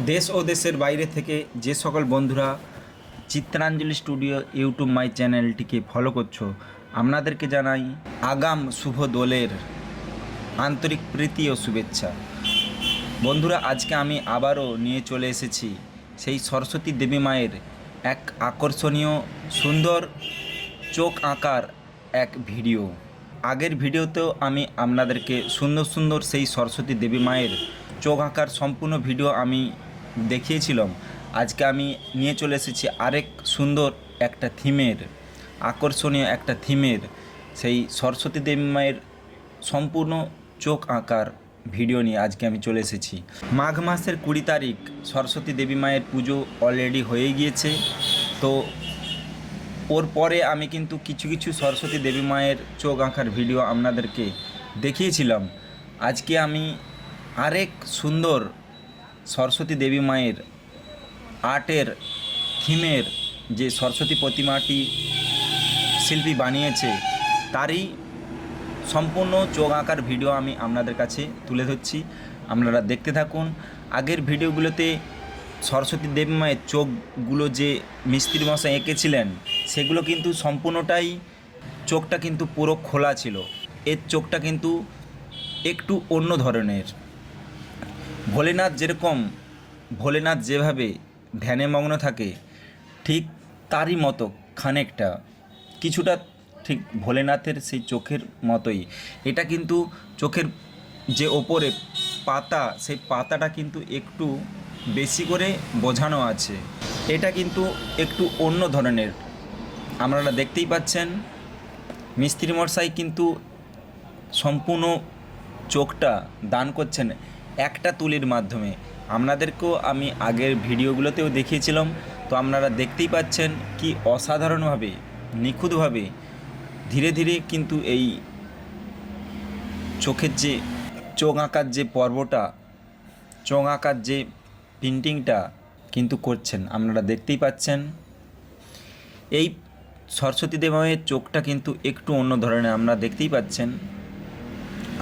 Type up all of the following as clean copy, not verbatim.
দেশ ও দেশের বাইরে থেকে যে সকল বন্ধুরা চিত্রাঞ্জলি স্টুডিও ইউটিউব মাই চ্যানেলটিকে ফলো করছো, আপনাদেরকে জানাই আগাম শুভ দোলের আন্তরিক প্রীতি ও শুভেচ্ছা। বন্ধুরা, আজকে আমি আবারও নিয়ে চলে এসেছি সেই সরস্বতী দেবী মায়ের এক আকর্ষণীয় সুন্দর চোখ আঁকার এক ভিডিও। আগের ভিডিওতেও আমি আপনাদেরকে সুন্দর সুন্দর সেই সরস্বতী দেবী মায়ের চোখ আঁকার সম্পূর্ণ ভিডিও আমি দেখিয়েছিলাম। আজকে আমি নিয়ে চলে এসেছি আরেক সুন্দর একটা থিমের, আকর্ষণীয় একটা থিমের সেই সরস্বতী দেবী মায়ের সম্পূর্ণ চোখ আঁকার ভিডিও নিয়ে আজকে আমি চলে এসেছি। মাঘ মাসের 20 তারিখ সরস্বতী দেবী মায়ের পুজো অলরেডি হয়ে গিয়েছে। তো ওর পরে আমি কিন্তু কিছু কিছু সরস্বতী দেবী মায়ের চোখ আঁকার ভিডিও আপনাদেরকে দেখিয়েছিলাম। আজকে আমি আরেক সুন্দর সরস্বতী দেবী মায়ের আর্টের থিমের যে সরস্বতী প্রতিমাটি শিল্পী বানিয়েছে তারই সম্পূর্ণ চোখ আঁকার ভিডিও আমি আপনাদের কাছে তুলে ধরছি। আপনারা দেখতে থাকুন। আগের ভিডিওগুলোতে সরস্বতী দেবী মায়ের চোখগুলো যে মিস্ত্রি মশাই এঁকেছিলেন সেগুলো কিন্তু সম্পূর্ণটাই চোখটা কিন্তু পুরো খোলা ছিল। এর চোখটা কিন্তু একটু অন্য ধরনের। ভোলেনাথ যেভাবে ধ্যানে মগ্ন থাকে ঠিক তারই মতো খানিকটা কিছুটা ঠিক ভোলেনাথের সেই চোখের মতোই। এটা কিন্তু চোখের যে ওপরে পাতা, সেই পাতাটা কিন্তু একটু বেশি করে বোঝানো আছে। এটা কিন্তু একটু অন্য ধরনের। আপনারা দেখতেই পাচ্ছেন মিস্ত্রি মশাই কিন্তু সম্পূর্ণ চোখটা দান করছেন একটা তুলির মাধ্যমে। আপনাদেরকেও আমি আগের ভিডিওগুলোতেও দেখিয়েছিলাম। তো আপনারা দেখতেই পাচ্ছেন কি অসাধারণভাবে নিখুঁতভাবে ধীরে ধীরে কিন্তু এই চোখের যে চোখ আঁকার যে পর্বটা, চোখ আঁকার যে পেন্টিংটা কিন্তু করছেন। আপনারা দেখতেই পাচ্ছেন এই সরস্বতী দেবী মায়ের চোখটা কিন্তু একটু অন্য ধরনের। আপনারা দেখতেই পাচ্ছেন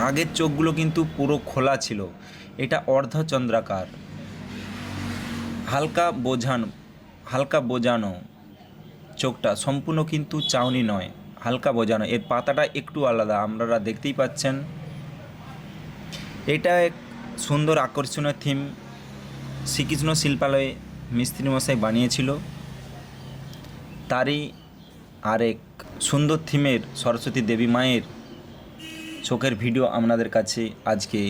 আগের চোখগুলো কিন্তু পুরো খোলা ছিল, এটা অর্ধচন্দ্রাকার, হালকা বোঝানো চোখটা, সম্পূর্ণ কিন্তু চাউনি নয়, হালকা বোঝানো। এর পাতাটা একটু আলাদা, আপনারা দেখতেই পাচ্ছেন। এটা এক সুন্দর আকর্ষণীয় থিম শ্রীকৃষ্ণ শিল্পালয়ে মিস্ত্রি মশাই বানিয়েছিল। তারই আরেক সুন্দর থিমের সরস্বতী দেবী মায়ের চোখের ভিডিও আপনাদের কাছে আজকে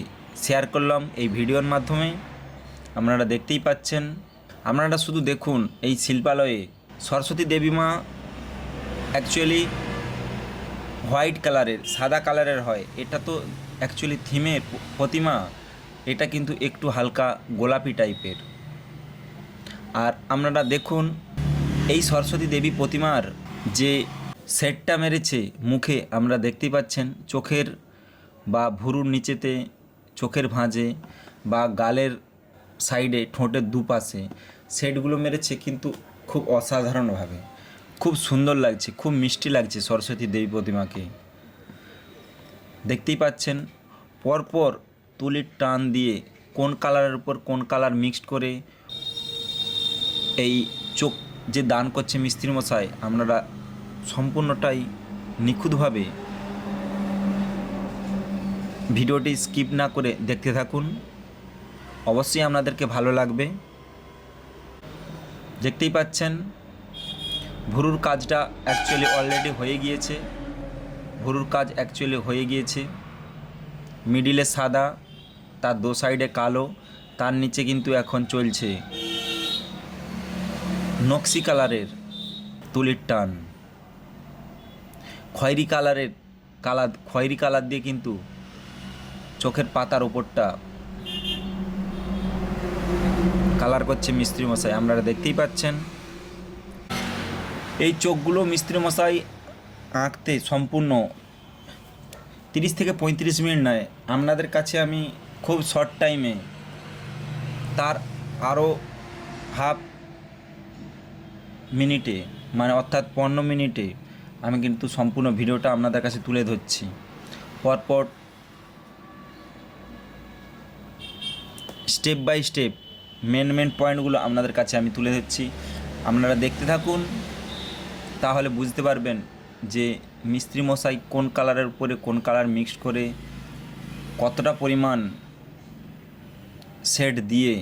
শেয়ার করলাম এই ভিডিওর মাধ্যমে। আপনারা দেখতেই পাচ্ছেন। আপনারা শুধু দেখুন এই শিল্পালয়ে সরস্বতী দেবী মা অ্যাকচুয়ালি হোয়াইট কালারের, সাদা কালারের হয়। এটা তো অ্যাকচুয়ালি থিমের প্রতিমা, এটা কিন্তু একটু হালকা গোলাপি টাইপের। আর আপনারা দেখুন এই সরস্বতী দেবী প্রতিমার যে সেটটা মেরেছে মুখে, আমরা দেখতেই পাচ্ছেন চোখের বা ভুরুর নিচেতে, চোখের ভাঁজে বা গালের সাইডে, ঠোঁটের দুপাশে সেটগুলো মেরেছে কিন্তু খুব অসাধারণভাবে। খুব সুন্দর লাগছে, খুব মিষ্টি লাগছে সরস্বতী দেবী প্রতিমাকে। দেখতেই পাচ্ছেন পরপর তুলির টান দিয়ে কোন কালারের উপর কোন কালার মিক্সড করে এই চোখ যে দান করছে মিস্ত্রি মশাই, আপনারা সম্পূর্ণটাই নিখুঁতভাবে ভিডিওটি স্কিপ না করে দেখতে থাকুন। অবশ্যই আপনাদেরকে ভালো লাগবে। দেখতেই পাচ্ছেন ভুরুর কাজটা অ্যাকচুয়ালি অলরেডি হয়ে গিয়েছে। ভুরুর কাজ অ্যাকচুয়ালি হয়ে গিয়েছে। মিডিলে সাদা, তার দো সাইডে কালো, তার নিচে কিন্তু এখন চলছে নকশি কালারের তুলির টান। খয়েরি কালার দিয়ে কিন্তু চোখের পাতার ওপরটা কালার করছে মিস্ত্রি মশাই। আপনারা দেখতেই পাচ্ছেন এই চোখগুলো মিস্ত্রি মশাই আঁকতে সম্পূর্ণ 30 থেকে 35 মিনিট নেয়। আপনাদের কাছে আমি খুব শর্ট টাইমে তার আরও হাফ মিনিটে, মানে অর্থাৎ 15 মিনিটে আমি কিন্তু সম্পূর্ণ ভিডিওটা আপনাদের কাছে তুলে ধরছি। পরপর স্টেপ বাই স্টেপ মেন পয়েন্টগুলো আপনাদের কাছে আমি তুলে ধরছি। আপনারা দেখতে থাকুন, তাহলে বুঝতে পারবেন যে মিস্ত্রি মশাই কোন কালারের উপরে কোন কালার মিক্সড করে কতটা পরিমাণ শেড দিয়ে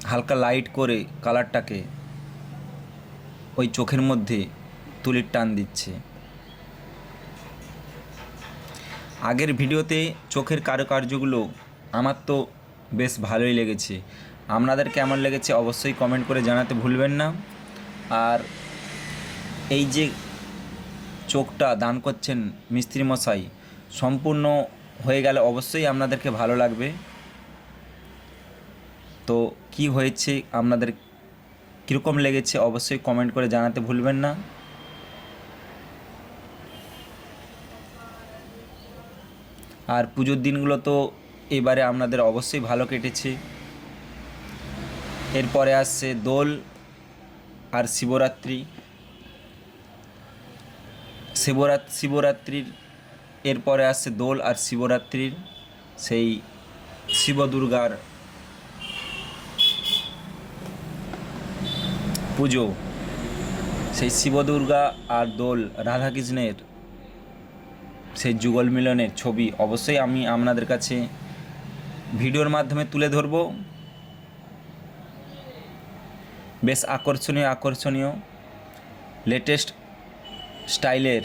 হালকা লাইট করে কালারটাকে ওই চোখের মধ্যে তুলির টান দিচ্ছে। আগের ভিডিওতে চোখের কারুকার্যগুলো আমার তো বেশ ভালোই লেগেছে। আপনাদের কেমন লেগেছে অবশ্যই কমেন্ট করে জানাতে ভুলবেন না। আর এই যে চোখটা দান করছেন মিস্ত্রি মশাই, সম্পূর্ণ হয়ে গেলে অবশ্যই আপনাদেরকে ভালো লাগবে। তো কি হয়েছে, আপনাদের কীরকম লেগেছে অবশ্যই কমেন্ট করে জানাতে ভুলবেন না। আর পুজোর দিনগুলো তো এবারে আপনাদের অবশ্যই ভালো কেটেছে। এরপরে আসছে দোল আর শিবরাত্রি। শিবরাত্রির এরপরে আসছে দোল আর শিবরাত্রির সেই শিব দুর্গার পুজো। সেই শিব দুর্গা আর দোল রাধাকৃষ্ণের সেই যুগল মিলনের ছবি অবশ্যই আমি আপনাদের কাছে ভিডিওর মাধ্যমে তুলে ধরব। বেশ আকর্ষণীয় লেটেস্ট স্টাইলের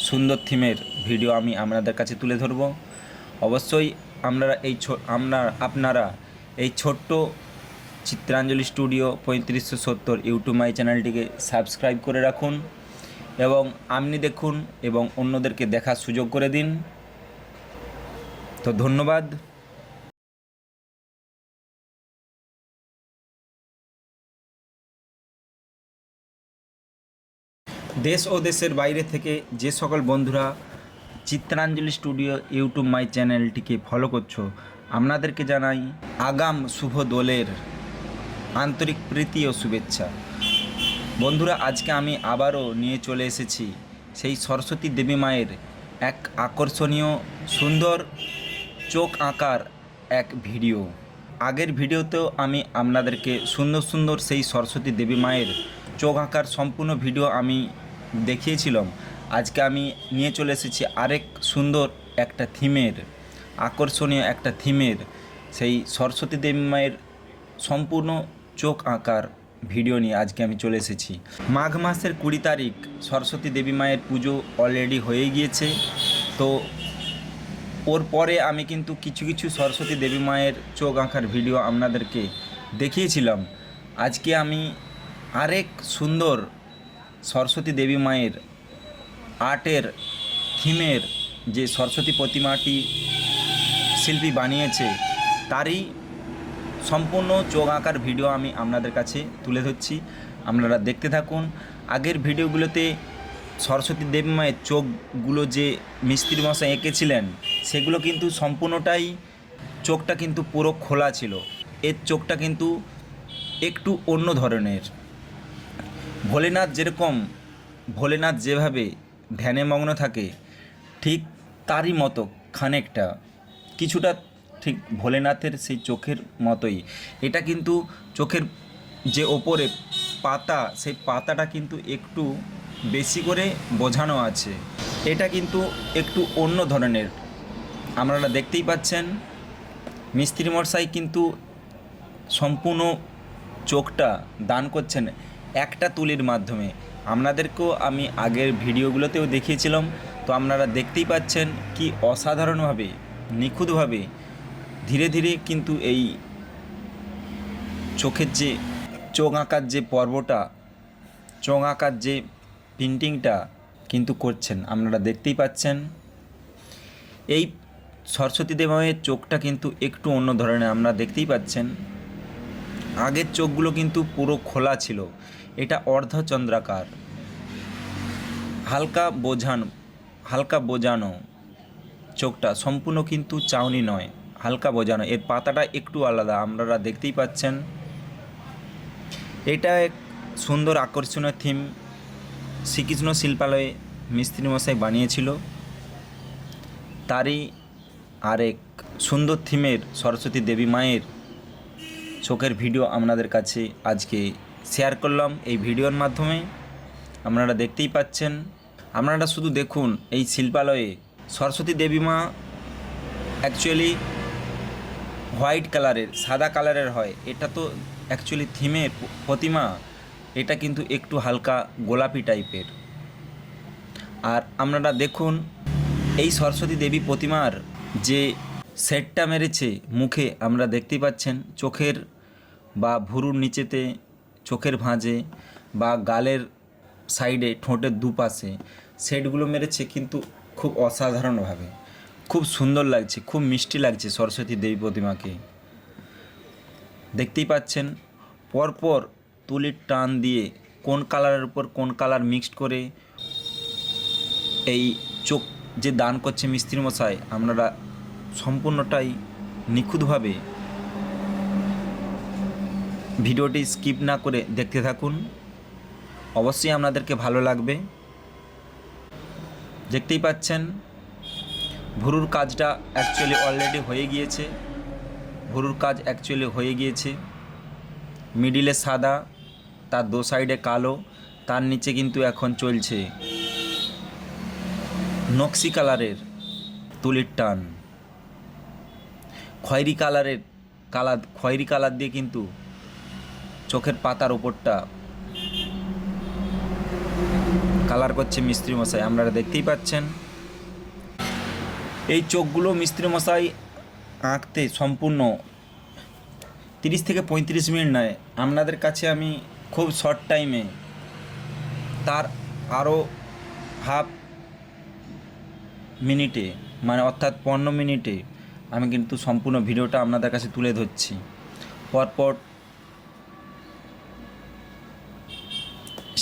সুন্দর থিমের ভিডিও আমি আপনাদের কাছে তুলে ধরব। অবশ্যই আপনারা এই ছোট্ট চিত্রাঞ্জলি স্টুডিও 3570 ইউটিউব মাই চ্যানেলটিকে সাবস্ক্রাইব করে রাখুন এবং আপনি দেখুন এবং অন্যদেরকে দেখার সুযোগ করে দিন। তো ধন্যবাদ। দেশ ও দেশের বাইরে থেকে যে সকল বন্ধুরা চিত্রাঞ্জলি স্টুডিও ইউটিউব মাই চ্যানেলটিকে ফলো করছো, আপনাদেরকে জানাই আগাম শুভ দোলের আন্তরিক প্রীতি ও শুভেচ্ছা। বন্ধুরা, আজকে আমি আবারও নিয়ে চলে এসেছি সেই সরস্বতী দেবী মায়ের এক আকর্ষণীয় সুন্দর চোখ আঁকার এক ভিডিও। আগের ভিডিওতেও আমি আপনাদেরকে সুন্দর সেই সরস্বতী দেবী মায়ের চোখ আঁকার সম্পূর্ণ ভিডিও আমি দেখিয়েছিলাম। আজকে আমি নিয়ে চলে এসেছি আরেক সুন্দর একটা থিমের, আকর্ষণীয় একটা থিমের সেই সরস্বতী দেবী মায়ের সম্পূর্ণ চোখ আঁকার ভিডিও নিয়ে আজকে আমি চলে এসেছি। মাঘ মাসের 20 তারিখ সরস্বতী দেবী মায়ের পুজো অলরেডি হয়ে গিয়েছে। তো ওর পরে আমি কিন্তু কিছু সরস্বতী দেবী মায়ের চোখ আঁকার ভিডিও আপনাদেরকে দেখিয়েছিলাম। আজকে আমি আরেক সুন্দর সরস্বতী দেবী মায়ের আর্টের থিমের যে সরস্বতী প্রতিমাটি শিল্পী বানিয়েছে তারই সম্পূর্ণ চোখ আঁকার ভিডিও আমি আপনাদের কাছে তুলে ধরছি। আপনারা দেখতে থাকুন। আগের ভিডিওগুলোতে সরস্বতী দেবী মায়ের চোখগুলো যে মিস্ত্রি মশাই এঁকেছিলেন সেগুলো কিন্তু সম্পূর্ণটাই চোখটা কিন্তু পুরো খোলা ছিল। এর চোখটা কিন্তু একটু অন্য ধরনের। ভোলেনাথ যেভাবে ধ্যানে মগ্ন থাকে ঠিক তারই মতো খানিকটা কিছুটা ঠিক ভোলেনাথের সেই চোখের মতোই। এটা কিন্তু চোখের যে ওপরে পাতা, সেই পাতাটা কিন্তু একটু বেশি করে বোঝানো আছে। এটা কিন্তু একটু অন্য ধরনের। আপনারা দেখতেই পাচ্ছেন মিস্ত্রি মশাই কিন্তু সম্পূর্ণ চোখটা দান করছেন একটা তুলির মাধ্যমে। আপনাদেরকেও আমি আগের ভিডিওগুলোতেও দেখিয়েছিলাম। তো আপনারা দেখতেই পাচ্ছেন কি অসাধারণভাবে নিখুঁতভাবে ধীরে ধীরে কিন্তু এই চোখের যে চোখ আঁকার যে পর্বটা, চোখ আঁকার যে পেন্টিংটা কিন্তু করছেন। আপনারা দেখতেই পাচ্ছেন এই সরস্বতী দেবী মায়ের চোখটা কিন্তু একটু অন্য ধরনের। আপনারা দেখতেই পাচ্ছেন আগের চোখগুলো কিন্তু পুরো খোলা ছিল, এটা অর্ধচন্দ্রাকার, হালকা বোঝানো চোখটা, সম্পূর্ণ কিন্তু চাউনি নয়, হালকা বোঝানো। এর পাতাটা একটু আলাদা, আপনারা দেখতেই পাচ্ছেন। এটা এক সুন্দর আকর্ষণীয় থিম শ্রীকৃষ্ণ শিল্পালয়ে মিস্ত্রি মশাই বানিয়েছিল। তারই আরেক সুন্দর থিমের সরস্বতী দেবী মায়ের চোখের ভিডিও আপনাদের কাছে আজকে শেয়ার করলাম এই ভিডিওর মাধ্যমে। আপনারা দেখতেই পাচ্ছেন, আপনারা শুধু দেখুন এই শিল্পালয়ে সরস্বতী দেবী মা অ্যাকচুয়ালি হোয়াইট কালারের, সাদা কালারের হয়। এটা তো অ্যাকচুয়ালি থিমের প্রতিমা, এটা কিন্তু একটু হালকা গোলাপি টাইপের। আর আপনারা দেখুন এই সরস্বতী দেবী প্রতিমার যে সেটটা মেরেছে মুখে, আমরা দেখতেই পাচ্ছেন চোখের বা ভুরুর নিচেতে, চোখের ভাঁজে বা গালের সাইডে, ঠোঁটের দুপাশে সেটগুলো মেরেছে, কিন্তু খুব অসাধারণভাবে, খুব সুন্দর লাগছে, খুব মিষ্টি লাগছে সরস্বতী দেবী প্রতিমাকে। দেখতেই পাচ্ছেন পরপর তুলির টান দিয়ে কোন কালারের উপর কোন কালার মিক্সড করে এই চোখ যে দান করছে মিস্ত্রি মশাই, আপনারা সম্পূর্ণটাই নিখুঁতভাবে ভিডিওটি স্কিপ না করে দেখতে থাকুন, অবশ্যই আপনাদেরকে ভালো লাগবে। দেখতেই পাচ্ছেন ভুরুর কাজটা অ্যাকচুয়ালি অলরেডি হয়ে গিয়েছে, ভুরুর কাজ অ্যাকচুয়ালি হয়ে গিয়েছে। মিডিলে সাদা, তার দো সাইডে কালো, তার নিচে কিন্তু এখন চলছে নকশি কালারের তুলির টান। খয়েরি কালার দিয়ে কিন্তু চোখের পাতার ওপরটা কালার করছে মিস্ত্রি মশাই, আপনারা দেখতেই পাচ্ছেন। এই চোখগুলো মিস্ত্রি মশাই আঁকতে সম্পূর্ণ 30 থেকে 35 মিনিট নেয়। আপনাদের কাছে আমি খুব শর্ট টাইমে, তার আরও হাফ মিনিটে, মানে অর্থাৎ 15 মিনিটে আমি কিন্তু সম্পূর্ণ ভিডিওটা আপনাদের কাছে তুলে ধরছি। পরপর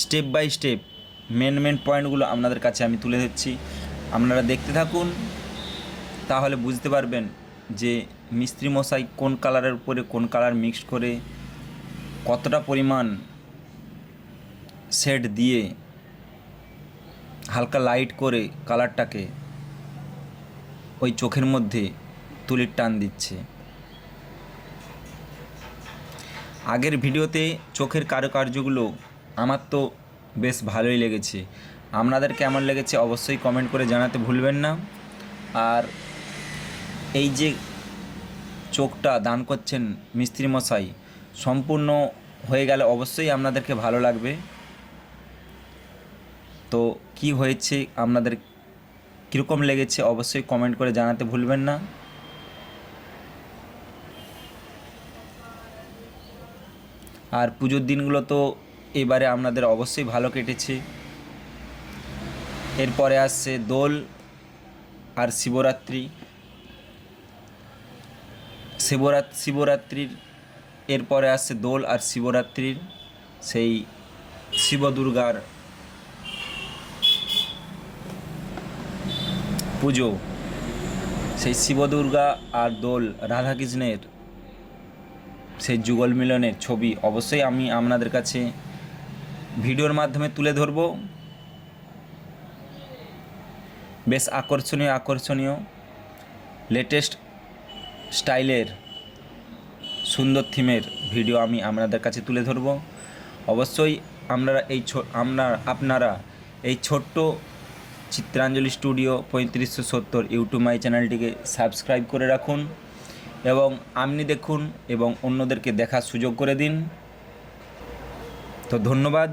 স্টেপ বাই স্টেপ মেন পয়েন্টগুলো আপনাদের কাছে আমি তুলে ধরছি। আপনারা দেখতে থাকুন, তাহলে বুঝতে পারবেন যে মিস্ত্রি মশাই কোন কালারের উপরে কোন কালার মিক্সড করে কতটা পরিমাণ শেড দিয়ে হালকা লাইট করে কালারটাকে ওই চোখের মধ্যে তুলির টান দিচ্ছে। আগের ভিডিওতে চোখের কারুকার্যগুলো আমার তো বেশ ভালোই লেগেছে, আপনাদের কেমন লেগেছে অবশ্যই কমেন্ট করে জানাতে ভুলবেন না। আর এই যে চোখটা দান করছেন মিস্ত্রি মশাই, সম্পূর্ণ হয়ে গেলে অবশ্যই আপনাদেরকে ভালো লাগবে। তো কি হয়েছে, আপনাদের কীরকম লেগেছে অবশ্যই কমেন্ট করে জানাতে ভুলবেন না। আর পুজোর দিনগুলো তো এবারে আপনাদের অবশ্যই ভালো কেটেছে। এরপরে আসছে দোল আর শিবরাত্রির এরপরে আসছে দোল আর শিবরাত্রির সেই শিব দুর্গার পুজো, সেই শিব দুর্গা আর দোল রাধাকৃষ্ণের সেই যুগল মিলনের ছবি অবশ্যই আমি আপনাদের কাছে ভিডিওর মাধ্যমে তুলে ধরব। বেশ আকর্ষণীয় লেটেস্ট স্টাইলের সুন্দর থিমের ভিডিও আমি আপনাদের কাছে তুলে ধরব। অবশ্যই আপনারা এই ছোট্ট চিত্রাঞ্জলি স্টুডিও 3570 ইউটিউব মাই চ্যানেলটিকে সাবস্ক্রাইব করে রাখুন এবং আপনি দেখুন এবং অন্যদেরকে দেখার সুযোগ করে দিন। তো ধন্যবাদ।